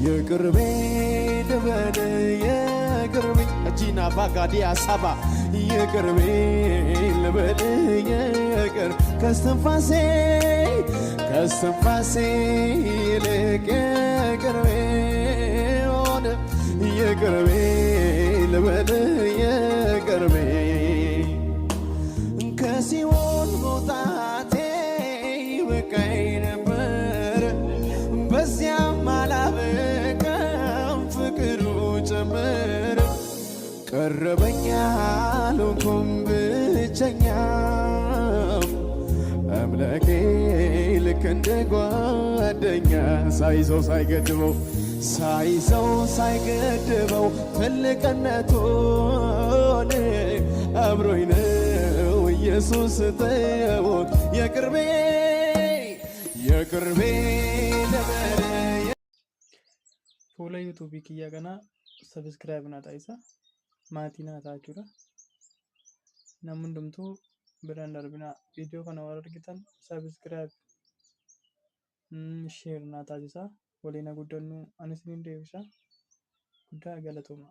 የቅርቤ ልበል የቅርቤ እጂና ባጋዲ አሳባ የቅርቤ ልበል የቅር ከስትንፋሴ ይልቅ የቅርቤ ሆነ የቅርቤ ልበል የቅርቤ ከሲኦል መውጣቴ በቃኝ ነበር በዚያም አላበቃም ፍቅሩ ጨመረ ቀረበኝ አልሆንኩም ብቸኛ አምላኬ ልክ እንደ ጓደኛ ሳይዘው ሳይገድበው ትልቅነቱን አብሮኝ ነው ኢየሱስ ተየው የቅርቤ ለበረ ፉላ ዩቱብ ኪያ ገና ሰብስክራይብ ናታይሳ ማቲና ታቹራ ናሙንዱምቱ ብራን ደርቢና ቪዲዮ ከነ ወርጊተን ሰብስክራይብ ሼር ናታጂሳ ወሌና ጉደኑ አንስኒን ዴብሳ ጉዳ ገለቶማ